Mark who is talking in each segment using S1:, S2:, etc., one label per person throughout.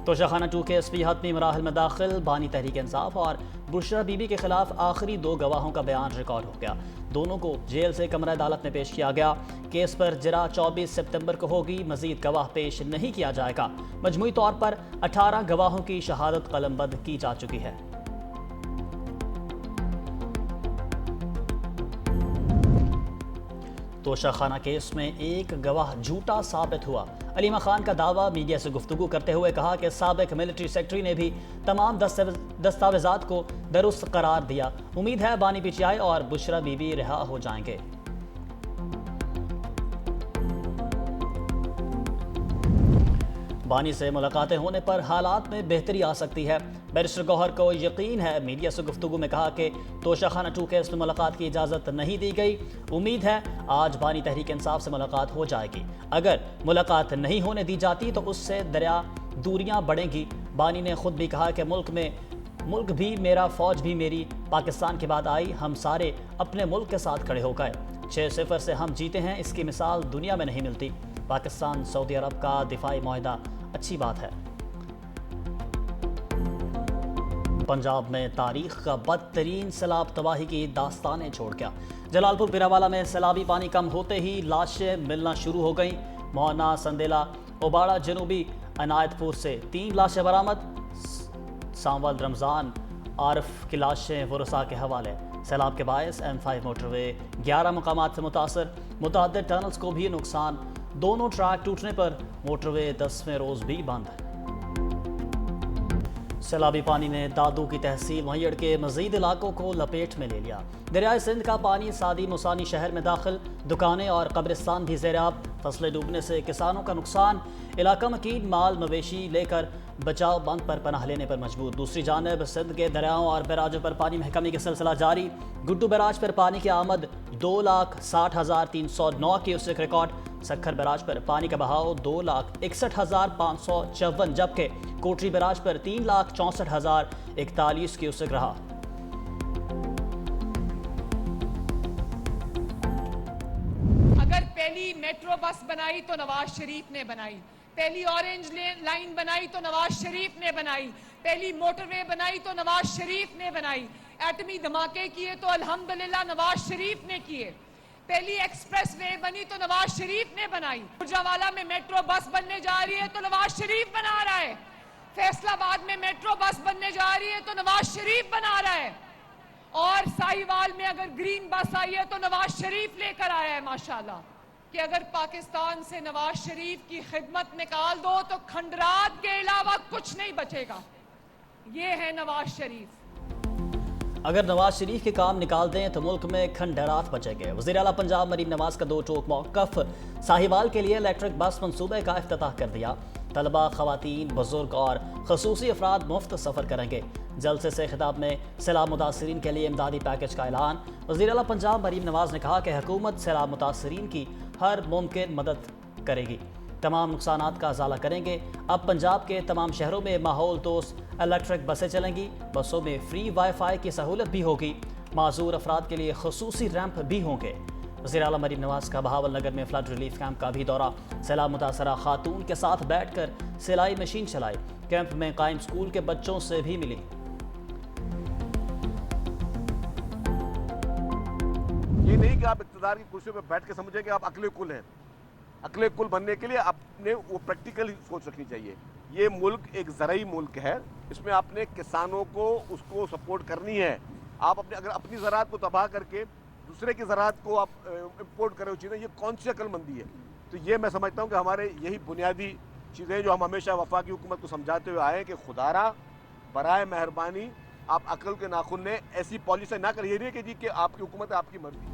S1: توشہ 2 case بھی حتمی مراحل میں داخل، بانی تحریک انصاف اور بشرا بی بی کے خلاف آخری 2 گواہوں کا بیان ریکارڈ ہو گیا۔ دونوں کو جیل سے کمرہ عدالت میں پیش کیا گیا۔ کیس پر جرا 24 سپتمبر کو ہوگی، مزید گواہ پیش نہیں کیا جائے گا۔ مجموعی طور پر 18 گواہوں کی شہادت قلم بند کی جا چکی ہے۔ توشہ خانہ کیس میں ایک گواہ جھوٹا ثابت ہوا۔ علیمہ خان کا دعویٰ، میڈیا سے گفتگو کرتے ہوئے کہا کہ سابق ملٹری سیکرٹری نے بھی تمام دستاویزات کو درست قرار دیا۔ امید ہے بانی پی ٹی آئی اور بشرا بی بی رہا ہو جائیں گے۔ بانی سے ملاقاتیں ہونے پر حالات میں بہتری آ سکتی ہے۔ بیرسٹر گوہر کو یقین ہے، میڈیا سے گفتگو میں کہا کہ توشہ خانہ 2 کیس میں ملاقات کی اجازت نہیں دی گئی۔ امید ہے آج بانی تحریک انصاف سے ملاقات ہو جائے گی۔ اگر ملاقات نہیں ہونے دی جاتی تو اس سے دوریاں بڑھیں گی۔ بانی نے خود بھی کہا کہ ملک بھی میرا، فوج بھی میری، پاکستان کے بعد آئی، ہم سارے اپنے ملک کے ساتھ کھڑے ہو گئے۔ 6-0 سے ہم جیتے ہیں، اس کی مثال دنیا میں نہیں ملتی۔ پاکستان سعودی عرب کا دفاعی معاہدہ اچھی بات ہے۔ پنجاب میں تاریخ کا بدترین سیلاب تباہی کی داستانیں چھوڑ گیا۔ جلال پور پیراوالا میں سیلابی پانی کم ہوتے ہی لاشیں ملنا شروع ہو گئیں۔ موہنا، سندیلا، اوباڑہ، جنوبی عنایت پور سے 3 لاشیں برآمد۔ سانول، رمضان، عارف کی لاشیں ورثاء کے حوالے۔ سیلاب کے باعث M5 موٹر وے 11 مقامات سے متاثر، متعدد ٹنلز کو بھی نقصان۔ دونوں ٹریک ٹوٹنے پر موٹر وے 10ویں روز بھی بند۔ سیلابی پانی نے دادو کی تحصیل مہیڑ کے مزید علاقوں کو لپیٹ میں لے لیا۔ دریائے سندھ کا پانی سادی موسانی شہر میں داخل، دکانیں اور قبرستان بھی زیر آب۔ فصلیں ڈوبنے سے کسانوں کا نقصان، علاقہ مکین مال مویشی لے کر بچاؤ بند پر پناہ لینے پر مجبور۔ دوسری جانب سندھ کے دریاؤں اور بیراجوں پر پانی میں کمی کا سلسلہ جاری۔ گڈو بیراج پر پانی کی آمد 2,60,309 کیوسک ریکارڈ۔ سکھر بیراج پر پانی کا بہاؤ 2,61,554، جبکہ کوٹری بیراج پر 3,64,041 کیوسک رہا۔
S2: اگر پہلی میٹرو بس بنائی تو نواز شریف نے بنائی، پہلی اورنج لائن بنائی تو نواز شریف نے بنائی، پہلی موٹر وے بنائی تو نواز شریف نے بنائی، ایٹمی دھماکے کیے تو الحمدللہ نواز شریف نے کیے، پہلی ایکسپریس وے بنی تو نواز شریف نے بنائی، گوجرانوالہ میں میٹرو بس بننے جا رہی ہے تو نواز شریف بنا رہا ہے، فیصل آباد میں میٹرو بس بننے جا رہی ہے تو نواز شریف بنا رہا ہے، اور ساہیوال میں اگر گرین بس آئی ہے تو نواز شریف لے کر آیا ہے۔ ماشاءاللہ کہ اگر پاکستان سے نواز شریف کی خدمت نکال دو تو کھنڈرات کے علاوہ کچھ نہیں بچے گا۔ یہ ہے نواز شریف۔
S1: اگر نواز شریف کے کام نکال دیں تو ملک میں کھنڈرات بچے گئے۔ وزیر اعلیٰ پنجاب مریم نواز کا 2 ٹوک موقف، ساہیوال کے لیے الیکٹرک بس منصوبے کا افتتاح کر دیا۔ طلبہ، خواتین، بزرگ اور خصوصی افراد مفت سفر کریں گے۔ جلسے سے خطاب میں سیلاب متاثرین کے لیے امدادی پیکج کا اعلان۔ وزیر اعلیٰ پنجاب مریم نواز نے کہا کہ حکومت سیلاب متاثرین کی ہر ممکن مدد کرے گی، تمام نقصانات کا ازالہ کریں گے۔ اب پنجاب کے تمام شہروں میں ماحول دوست الیکٹرک بسیں چلیں گی۔ بسوں میں فری وائی فائی کی سہولت بھی ہوگی۔ معذور افراد کے لیے خصوصی ریمپ بھی ہوں گے۔ وزیر اعلیٰ مریم نواز کا بہاول نگر میں فلڈ ریلیف کیمپ کا بھی دورہ۔ سیلاب متاثرہ خاتون کے ساتھ بیٹھ کر سلائی مشین چلائی۔ کیمپ میں قائم اسکول کے بچوں سے بھی ملی۔
S3: یہ نہیں کہ آپ اقتدار کی کرسی پہ بیٹھ کے سمجھیں کہ آپ عقل کل ہیں۔ عقل کل بننے کے لیے آپ نے وہ پریکٹیکل سوچ رکھنی چاہیے۔ یہ ملک ایک زرعی ملک ہے، اس میں آپ نے کسانوں کو اس کو سپورٹ کرنی ہے۔ آپ اگر اپنی زراعت کو تباہ کر کے دوسرے کی زراعت کو آپ امپورٹ کرے چیزیں، یہ کون سی عقل مندی ہے؟ تو یہ میں سمجھتا ہوں کہ ہمارے یہی بنیادی چیزیں جو ہم ہمیشہ وفاقی حکومت کو سمجھاتے ہوئے آئے ہیں کہ خدارا برائے مہربانی آپ عقل کے ناخن لیں، ایسی پالیسی نہ کریے نہیں کہ جی کہ آپ کی حکومت ہے، آپ کی مرضی۔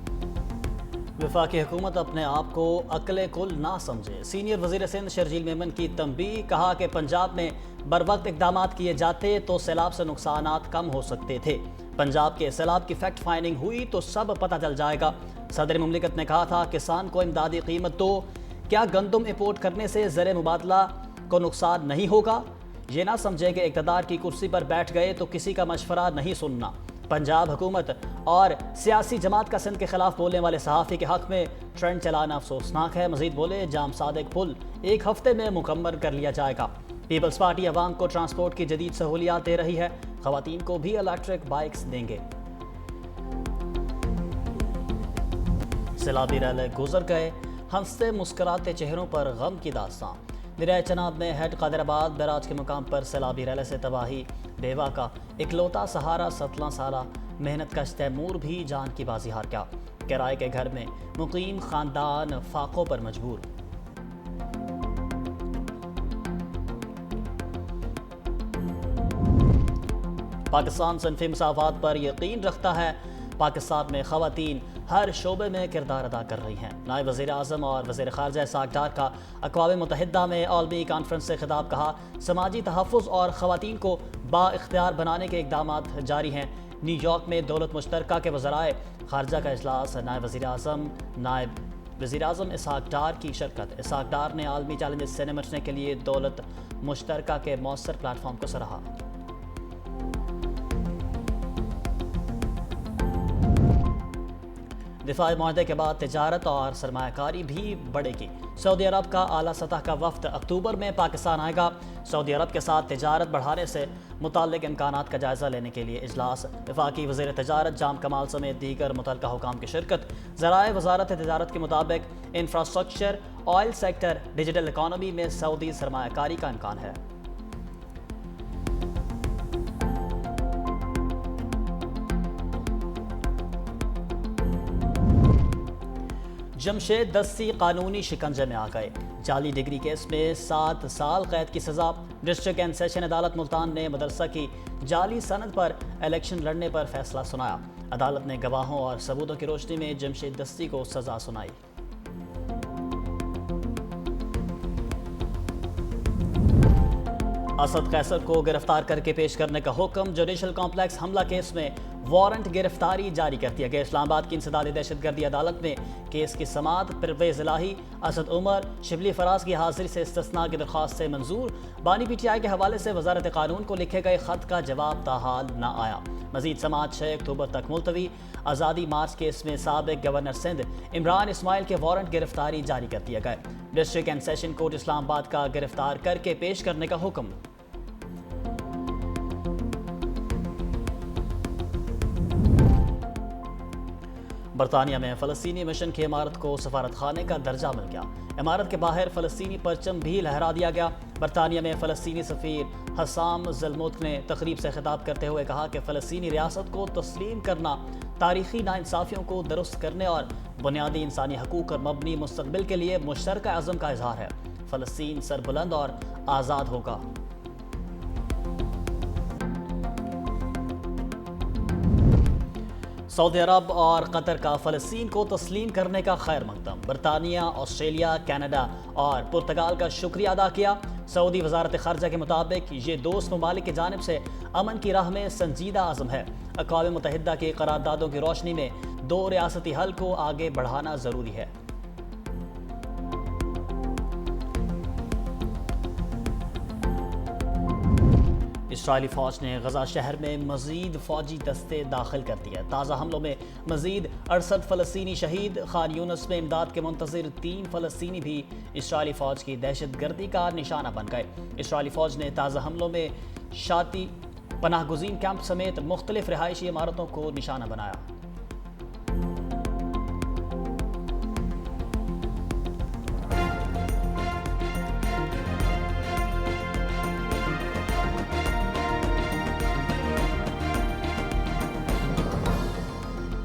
S1: وفاقی حکومت اپنے آپ کو عقل کل نہ سمجھے۔ سینئر وزیر سندھ شرجیل میمن کی تنبیہ، کہا کہ پنجاب میں بروقت اقدامات کیے جاتے تو سیلاب سے نقصانات کم ہو سکتے تھے۔ پنجاب کے سیلاب کی فیکٹ فائنڈنگ ہوئی تو سب پتہ چل جائے گا۔ صدر مملکت نے کہا تھا کسان کو امدادی قیمت دو، کیا گندم امپورٹ کرنے سے زر مبادلہ کو نقصان نہیں ہوگا؟ یہ نہ سمجھے کہ اقتدار کی کرسی پر بیٹھ گئے تو کسی کا مشورہ نہیں سننا۔ پنجاب حکومت اور سیاسی جماعت کا سندھ کے خلاف بولنے والے صحافی کے حق میں ٹرینڈ چلانا افسوسناک ہے۔ مزید بولے جام صادق پل 1 ہفتے میں مکمل کر لیا جائے گا۔ پیپلز پارٹی عوام کو ٹرانسپورٹ کی جدید سہولیات دے رہی ہے، خواتین کو بھی الیکٹرک بائکس دیں گے۔ سیلابی ریلے گزر گئے، ہنستے مسکراتے چہروں پر غم کی داستان۔ دریائے چناب میں ہیڈ قادر آباد بیراج کے مقام پر سیلابی ریلے سے تباہی، بیوہ کا اکلوتا سہارا 17 سالہ محنت کش تیمور بھی جان کی بازی ہار گیا۔ کرائے کے گھر میں مقیم خاندان فاقوں پر مجبور۔ پاکستان صنفی مساوات پر یقین رکھتا ہے، پاکستان میں خواتین ہر شعبے میں کردار ادا کر رہی ہیں۔ نائب وزیر اعظم اور وزیر خارجہ اسحاق ڈار کا اقوام متحدہ میں عالمی کانفرنس سے خطاب، کہا سماجی تحفظ اور خواتین کو با اختیار بنانے کے اقدامات جاری ہیں۔ نیو یارک میں دولت مشترکہ کے وزرائے خارجہ کا اجلاس، نائب وزیر اعظم اسحاق ڈار کی شرکت۔ اسحاق ڈار نے عالمی چیلنجز سے نمٹنے کے لیے دولت مشترکہ کے مؤثر پلیٹ فارم کو سراہا۔ دفاعی معاہدے کے بعد تجارت اور سرمایہ کاری بھی بڑھے گی۔ سعودی عرب کا اعلیٰ سطح کا وفد اکتوبر میں پاکستان آئے گا۔ سعودی عرب کے ساتھ تجارت بڑھانے سے متعلق امکانات کا جائزہ لینے کے لیے اجلاس۔ وفاقی وزیر تجارت جام کمال سمیت دیگر متعلقہ حکام کی شرکت۔ ذرائع وزارت تجارت کے مطابق infrastructure, oil sector, digital economy میں سعودی سرمایہ کاری کا امکان ہے۔ جمشید دستی قانونی شکنجے میں آ گئے۔ جعلی ڈگری کیس میں 7 سال قید کی سزا۔ ڈسٹرکٹ اینڈ سیشن عدالت ملتان نے مدرسہ کی جعلی سند پر الیکشن لڑنے پر فیصلہ سنایا۔ عدالت نے گواہوں اور ثبوتوں کی روشنی میں جمشید دستی کو سزا سنائی۔ اسد قیصر کو گرفتار کر کے پیش کرنے کا حکم۔ جوڈیشل کمپلیکس حملہ کیس میں وارنٹ گرفتاری جاری کر دیا گیا۔ اسلام آباد کی انسدادی دہشت گردی عدالت میں کیس کی سماعت پرویز الہی، اسد عمر، شبلی فراز کی حاضری سے استثناء کی درخواست سے منظور۔ بانی پی ٹی آئی کے حوالے سے وزارت قانون کو لکھے گئے خط کا جواب تاحال نہ آیا۔ مزید سماعت 6 اکتوبر تک ملتوی۔ آزادی مارچ کیس میں سابق گورنر سندھ عمران اسماعیل کے وارنٹ گرفتاری جاری کر دیے گئے۔ ڈسٹرکٹ اینڈ سیشن کورٹ اسلام آباد کا گرفتار کر کے پیش کرنے کا حکم۔ برطانیہ میں فلسطینی مشن کی عمارت کو سفارت خانے کا درجہ مل گیا۔ عمارت کے باہر فلسطینی پرچم بھی لہرا دیا گیا۔ برطانیہ میں فلسطینی سفیر حسام زلموتھ نے تقریب سے خطاب کرتے ہوئے کہا کہ فلسطینی ریاست کو تسلیم کرنا تاریخی ناانصافیوں کو درست کرنے اور بنیادی انسانی حقوق پر مبنی مستقبل کے لیے مشترکہ عزم کا اظہار ہے۔ فلسطین سربلند اور آزاد ہوگا۔ سعودی عرب اور قطر کا فلسطین کو تسلیم کرنے کا خیر مقدم۔ برطانیہ، آسٹریلیا، کینیڈا اور پرتگال کا شکریہ ادا کیا۔ سعودی وزارت خارجہ کے مطابق یہ دوست ممالک کی جانب سے امن کی راہ میں سنجیدہ عزم ہے۔ اقوام متحدہ کی قراردادوں کی روشنی میں 2 ریاستی حل کو آگے بڑھانا ضروری ہے۔ اسرائیلی فوج نے غزہ شہر میں مزید فوجی دستے داخل کر دیے۔ تازہ حملوں میں مزید 68 فلسطینی شہید۔ خان یونس میں امداد کے منتظر 3 فلسطینی بھی اسرائیلی فوج کی دہشت گردی کا نشانہ بن گئے۔ اسرائیلی فوج نے تازہ حملوں میں شاتی پناہ گزین کیمپ سمیت مختلف رہائشی عمارتوں کو نشانہ بنایا۔